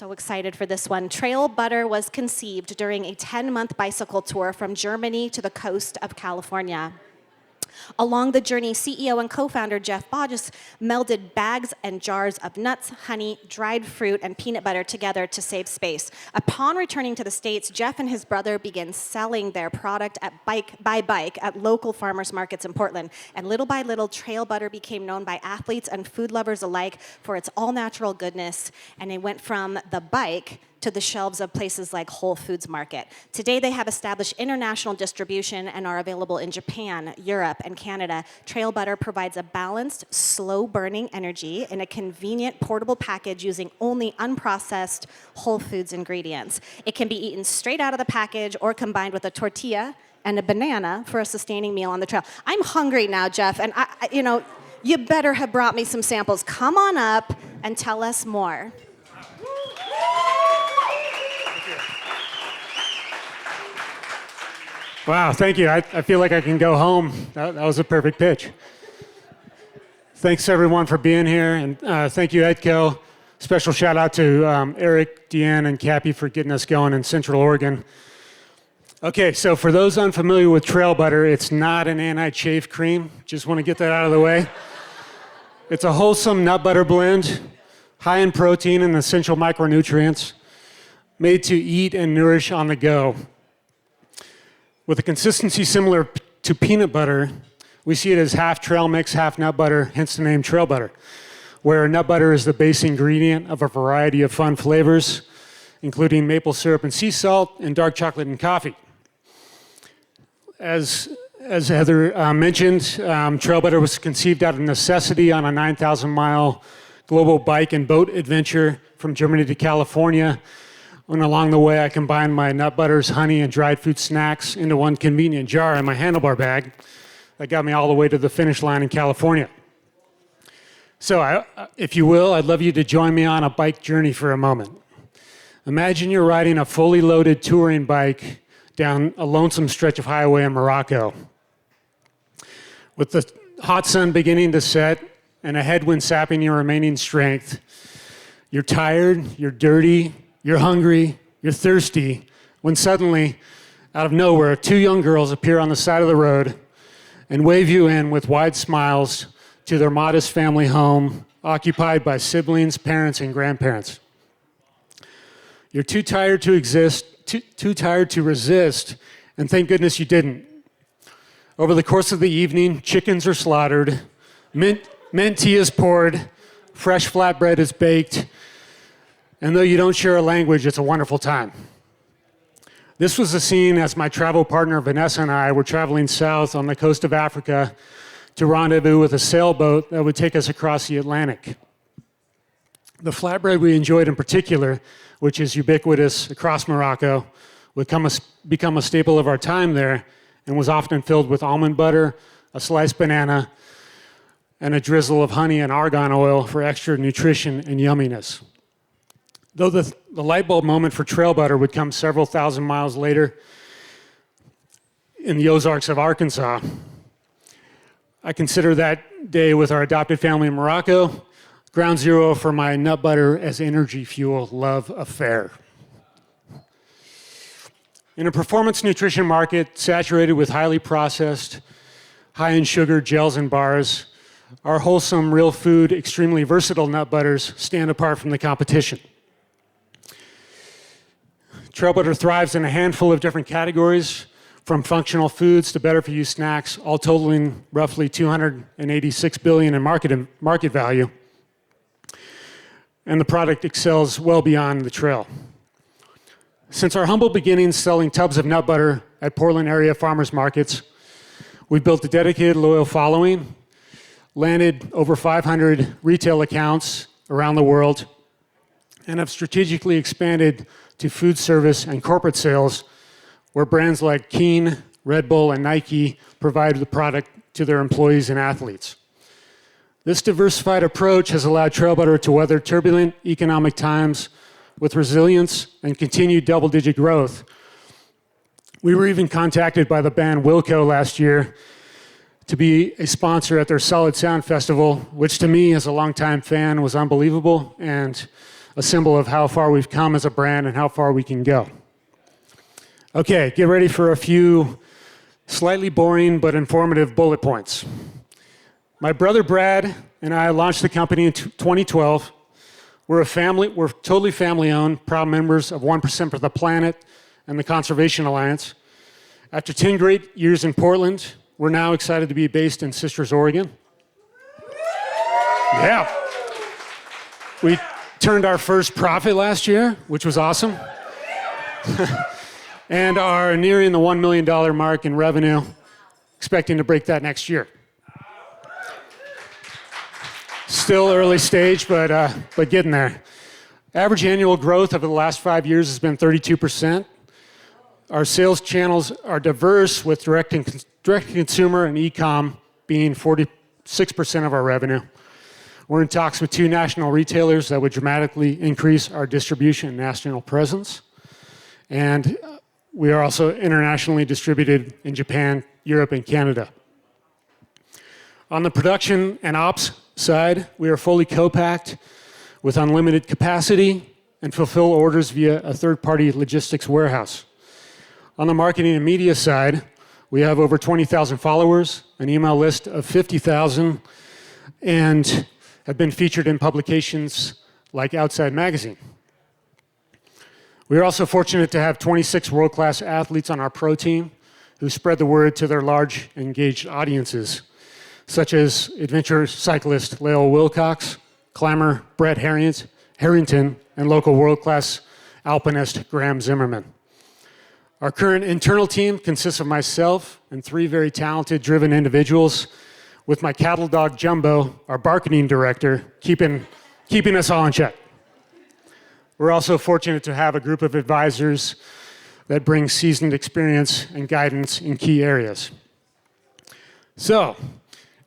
So excited for this one. Trail butter was conceived during a 10-month bicycle tour from Germany to the coast of California. Along the journey, CEO and co-founder Jeff Boggess melded bags and jars of nuts, honey, dried fruit, and peanut butter together to save space. Upon returning to the States, Jeff and his brother began selling their product by bike at local farmers markets in Portland. And little by little, trail butter became known by athletes and food lovers alike for its all-natural goodness. And it went from the bike to the shelves of places like Whole Foods Market. Today, they have established international distribution and are available in Japan, Europe, and Canada. Trail butter provides a balanced, slow-burning energy in a convenient, portable package using only unprocessed Whole Foods ingredients. It can be eaten straight out of the package or combined with a tortilla and a banana for a sustaining meal on the trail. I'm hungry now, Jeff, and you better have brought me some samples. Come on up and tell us more. Wow, thank you. I feel like I can go home. That was a perfect pitch. Thanks, everyone, for being here. And thank you, EDCO. Special shout out to Eric, Deanne, and Cappy for getting us going in Central Oregon. Okay, so for those unfamiliar with trail butter, it's not an anti-chafe cream. Just want to get that out of the way. It's a wholesome nut butter blend, high in protein and essential micronutrients, made to eat and nourish on the go. With a consistency similar to peanut butter, we see it as half trail mix, half nut butter, hence the name trail butter, where nut butter is the base ingredient of a variety of fun flavors, including maple syrup and sea salt, and dark chocolate and coffee. As Heather mentioned, trail butter was conceived out of necessity on a 9,000-mile global bike and boat adventure from Germany to California. And along the way, I combined my nut butters, honey, and dried fruit snacks into one convenient jar in my handlebar bag that got me all the way to the finish line in California. So, if you will, I'd love you to join me on a bike journey for a moment. Imagine you're riding a fully loaded touring bike down a lonesome stretch of highway in Morocco. With the hot sun beginning to set and a headwind sapping your remaining strength, you're tired, you're dirty, you're hungry, you're thirsty, when suddenly, out of nowhere, two young girls appear on the side of the road and wave you in with wide smiles to their modest family home, occupied by siblings, parents, and grandparents. You're too tired to too tired to resist, and thank goodness you didn't. Over the course of the evening, chickens are slaughtered, mint tea is poured, fresh flatbread is baked, and though you don't share a language, it's a wonderful time. This was the scene as my travel partner Vanessa and I were traveling south on the coast of Africa to rendezvous with a sailboat that would take us across the Atlantic. The flatbread we enjoyed in particular, which is ubiquitous across Morocco, would become a staple of our time there and was often filled with almond butter, a sliced banana, and a drizzle of honey and argan oil for extra nutrition and yumminess. Though the light bulb moment for trail butter would come several thousand miles later in the Ozarks of Arkansas, I consider that day with our adopted family in Morocco ground zero for my nut butter as energy fuel love affair. In a performance nutrition market saturated with highly processed, high in sugar gels and bars, our wholesome, real food, extremely versatile nut butters stand apart from the competition. Trail butter thrives in a handful of different categories, from functional foods to better-for-you snacks, all totaling roughly $286 billion in market value. And the product excels well beyond the trail. Since our humble beginnings selling tubs of nut butter at Portland area farmers markets, we've built a dedicated, loyal following, landed over 500 retail accounts around the world, and have strategically expanded to food service and corporate sales, where brands like Keen, Red Bull, and Nike provide the product to their employees and athletes. This diversified approach has allowed trail butter to weather turbulent economic times with resilience and continued double-digit growth. We were even contacted by the band Wilco last year to be a sponsor at their Solid Sound Festival, which to me, as a longtime fan, was unbelievable and a symbol of how far we've come as a brand and how far we can go. Okay, get ready for a few slightly boring but informative bullet points. My brother Brad and I launched the company in 2012. We're totally family-owned, proud members of 1% for the Planet and the Conservation Alliance. After 10 great years in Portland, we're now excited to be based in Sisters, Oregon. Yeah. We turned our first profit last year, which was awesome. And are nearing the $1 million mark in revenue, expecting to break that next year. Still early stage, but getting there. Average annual growth over the last 5 years has been 32%. Our sales channels are diverse, with direct-to-consumer and e-com being 46% of our revenue. We're in talks with 2 national retailers that would dramatically increase our distribution and national presence. And we are also internationally distributed in Japan, Europe, and Canada. On the production and ops side, we are fully co-packed with unlimited capacity and fulfill orders via a third-party logistics warehouse. On the marketing and media side, we have over 20,000 followers, an email list of 50,000, and have been featured in publications like Outside Magazine. We are also fortunate to have 26 world-class athletes on our pro team who spread the word to their large, engaged audiences, such as adventure cyclist Leo Wilcox, climber Brett Harrington, and local world-class alpinist Graham Zimmerman. Our current internal team consists of myself and 3 very talented, driven individuals, with my cattle dog Jumbo, our marketing director, keeping us all in check. We're also fortunate to have a group of advisors that bring seasoned experience and guidance in key areas. So,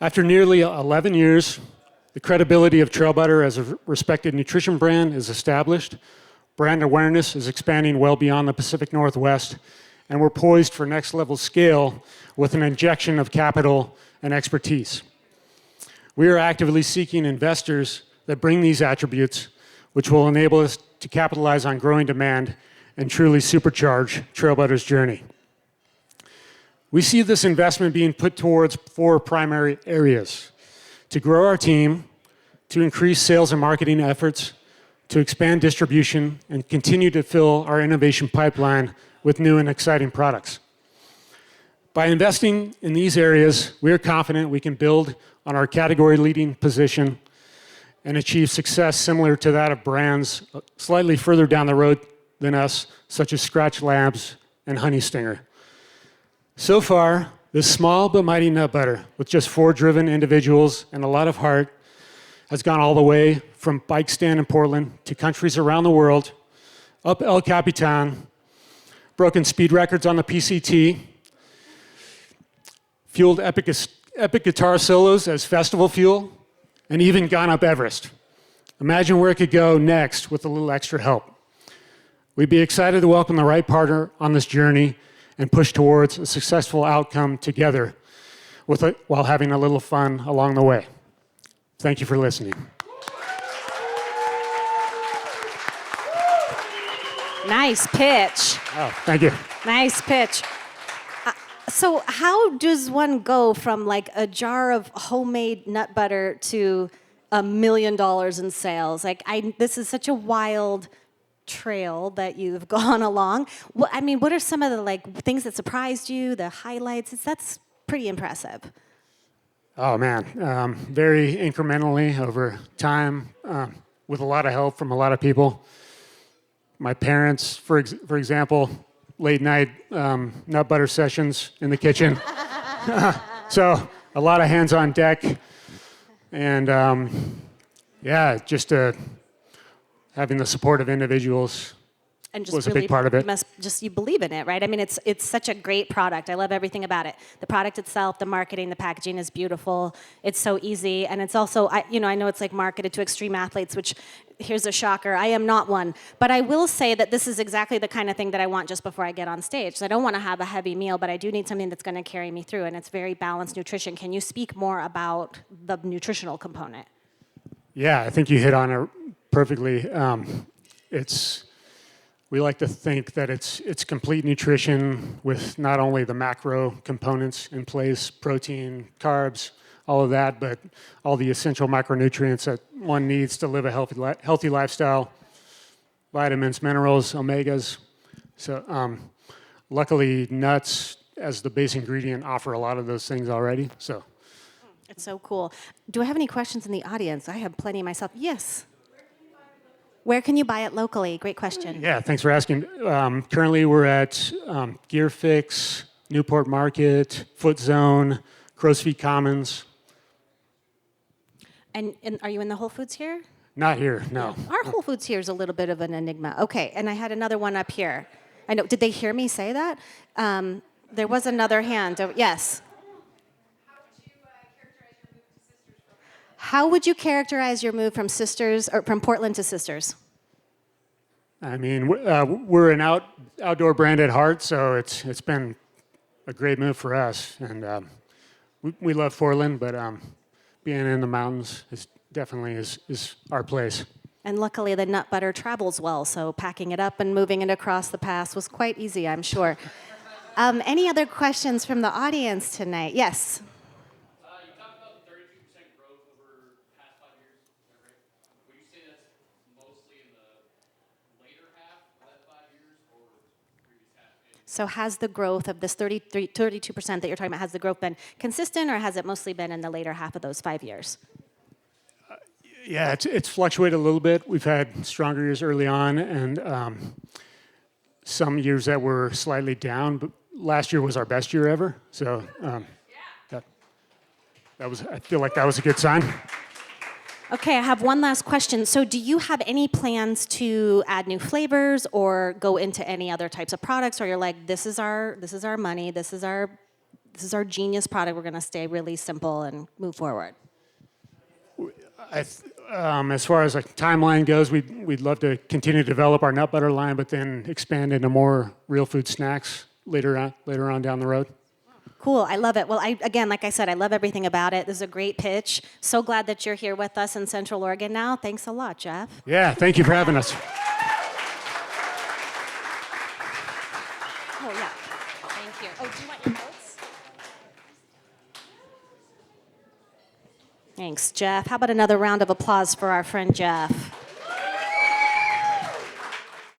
after nearly 11 years, the credibility of Trail Butter as a respected nutrition brand is established. Brand awareness is expanding well beyond the Pacific Northwest, and we're poised for next level scale with an injection of capital and expertise. We are actively seeking investors that bring these attributes, which will enable us to capitalize on growing demand and truly supercharge Trail Butter's journey. We see this investment being put towards 4 primary areas: to grow our team, to increase sales and marketing efforts, to expand distribution, and continue to fill our innovation pipeline with new and exciting products. By investing in these areas, we are confident we can build on our category-leading position and achieve success similar to that of brands slightly further down the road than us, such as Scratch Labs and Honey Stinger. So far, this small but mighty nut butter, with just 4 driven individuals and a lot of heart, has gone all the way from bike stand in Portland to countries around the world, up El Capitan, broken speed records on the PCT, fueled epic guitar solos as festival fuel, and even gone up Everest. Imagine where it could go next with a little extra help. We'd be excited to welcome the right partner on this journey and push towards a successful outcome together while having a little fun along the way. Thank you for listening. Nice pitch. Oh, thank you. Nice pitch. So how does one go from like a jar of homemade nut butter to $1 million in sales? This is such a wild trail that you've gone along. What are some of the things that surprised you, the highlights? That's pretty impressive. Oh man, very incrementally over time, with a lot of help from a lot of people. My parents, for example, late night nut butter sessions in the kitchen. So a lot of hands on deck, and just having the support of individuals and just was really a big part of it. You believe in it, right? I mean, it's such a great product. I love everything about it. The product itself, the marketing, the packaging is beautiful. It's so easy, and it's also, I know it's like marketed to extreme athletes, which here's a shocker. I am not one, but I will say that this is exactly the kind of thing that I want just before I get on stage. So I don't want to have a heavy meal, but I do need something that's going to carry me through, and it's very balanced nutrition. Can you speak more about the nutritional component? Yeah, I think you hit on it perfectly. We like to think that it's complete nutrition with not only the macro components in place, protein, carbs, all of that, but all the essential micronutrients that one needs to live a healthy lifestyle, vitamins, minerals, omegas. So luckily, nuts as the base ingredient offer a lot of those things already. So It's so cool. Do I have any questions in the audience? I have plenty myself. Yes. Where can you buy it locally? Great question. yeah, thanks for asking. Currently, we're at Gear Fix, Newport Market, Foot Zone, Crow's Feet Commons. And are you in the Whole Foods here? Not here, no. Yeah. Our Whole Foods here is a little bit of an enigma. Okay, and I had another one up here. I know. Did they hear me say that? There was another hand. Yes. How would you characterize your move from Sisters or from Portland to Sisters? I mean, we're an outdoor brand at heart, so it's been a great move for us, and we love Portland, but being in the mountains is definitely is our place. And luckily, the nut butter travels well, so packing it up and moving it across the pass was quite easy, I'm sure. Any other questions from the audience tonight? Yes. You talked about 32% growth over the past 5 years. Is that right? Would you say that's mostly in the later half of that 5 years or previous half? So has the growth of this 32% that you're talking about, has the growth been consistent, or has it mostly been in the later half of those 5 years? Yeah, it's fluctuated a little bit. We've had stronger years early on, and some years that were slightly down. But last year was our best year ever. So that was. I feel like that was a good sign. Okay, I have one last question. So do you have any plans to add new flavors or go into any other types of products, or you're like, this is our money, this is our genius product, we're going to stay really simple and move forward? As far as like timeline goes, we'd love to continue to develop our nut butter line, but then expand into more real food snacks later on down the road. Cool, I love it. Well, again, like I said, I love everything about it. This is a great pitch. So glad that you're here with us in Central Oregon now. Thanks a lot, Jeff. Yeah, thank you for having us. Oh, yeah. Thank you. Oh, do you want your notes? Thanks, Jeff. How about another round of applause for our friend Jeff?